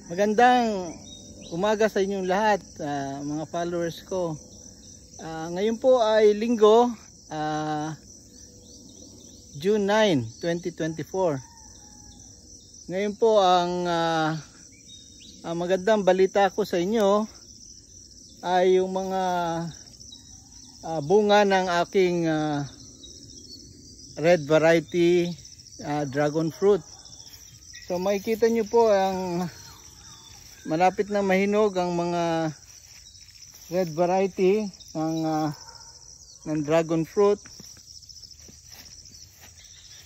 Magandang umaga sa inyong lahat, mga followers ko. Ngayon po ay linggo, June 9, 2024. Ngayon po ang magandang balita ko sa inyo ay yung mga bunga ng aking red variety dragon fruit. So makikita nyo po ang malapit na mahinog ang mga red variety ng dragon fruit.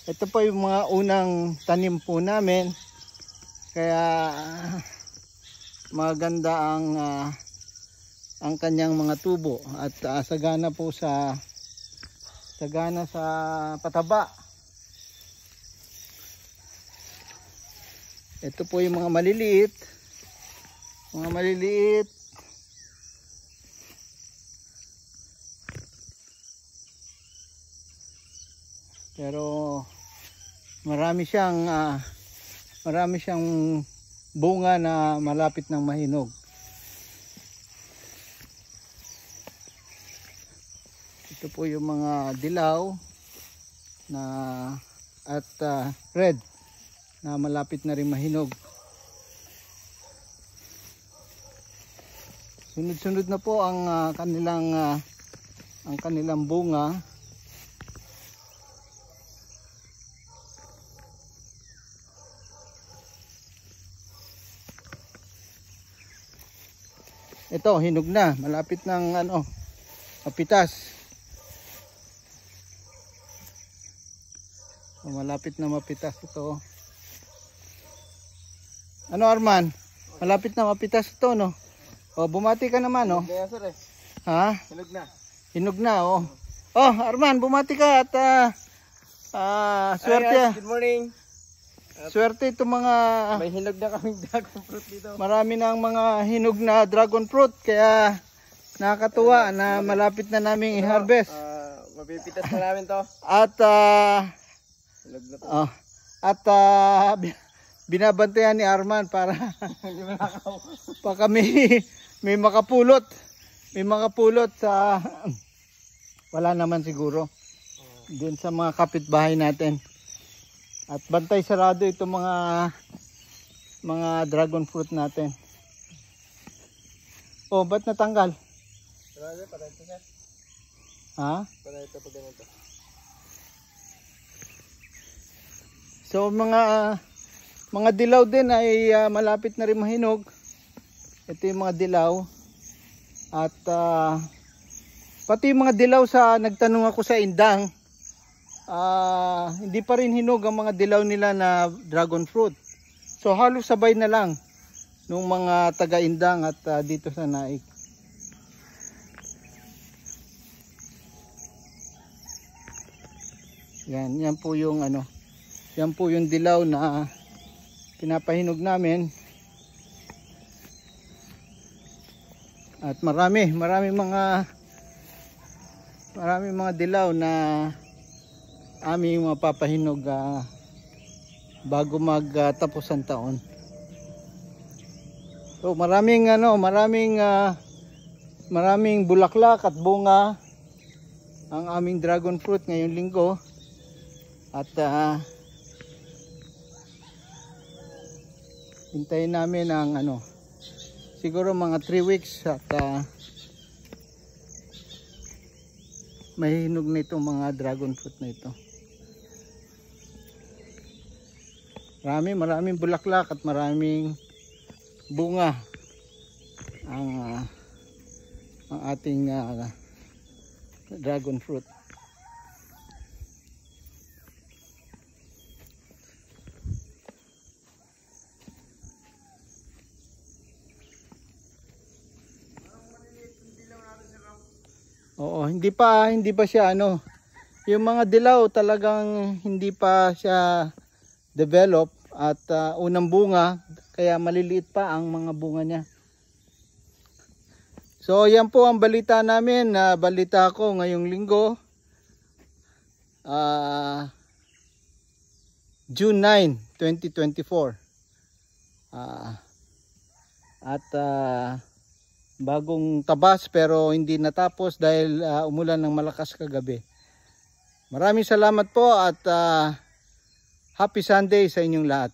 Ito po yung mga unang tanim po namin, kaya maganda ang kanyang mga tubo at sagana sa pataba. Ito po yung mga maliliit. Pero marami siyang bunga na malapit ng mahinog. Ito po yung mga dilaw at red na malapit na rin mahinog. Sunod-sunod na po ang kanilang bunga. Ito, hinog na, malapit ng mapitas. Malapit na mapitas ito. Ano, Arman? Malapit na mapitas ito, no? O, bumati ka naman, no? Ha? Hinog na. Hinog na, oh. Oh, Arman, bumati ka at swerte. Hi guys, good morning. Swerte itong mga May hinog na kaming dragon fruit dito. marami ng mga hinog na dragon fruit, kaya nakakatuwa na malapit na naming i-harvest. Mapipitas na namin to. At Hinog na to. binabantayan ni Arman para Hindi mo nakaw. baka may makapulot. May makapulot sa wala naman siguro. Doon sa mga kapitbahay natin. At bantay sarado itong mga dragon fruit natin. Oh, ba't natanggal? Para ito sir. Ha? Para ito pag ganito. So mga dilaw din ay malapit na rin mahinog. Ito yung mga dilaw. At pati yung mga dilaw sa nagtanong ako sa Indang, hindi pa rin hinog ang mga dilaw nila na dragon fruit. So halos sabay na lang nung mga taga Indang at dito sa Naik. Yan po yung yan po yung dilaw na pinapahinog namin. At marami mga dilaw na aming mapapahinog bago magtapos ang taon. So maraming bulaklak at bunga ang aming dragon fruit ngayong linggo. At hintayin namin ang siguro mga 3 weeks at mahihinog na itong mga dragon fruit na ito. Maraming bulaklak at maraming bunga ang ating dragon fruit. Oo, hindi pa siya yung mga dilaw talagang hindi pa siya develop at unang bunga, kaya maliliit pa ang mga bunga niya. So yan po ang balita namin, balita ko ngayong linggo, June 9, 2024. at bagong tabas pero hindi natapos dahil umulan ng malakas kagabi. Maraming salamat po at happy Sunday sa inyong lahat.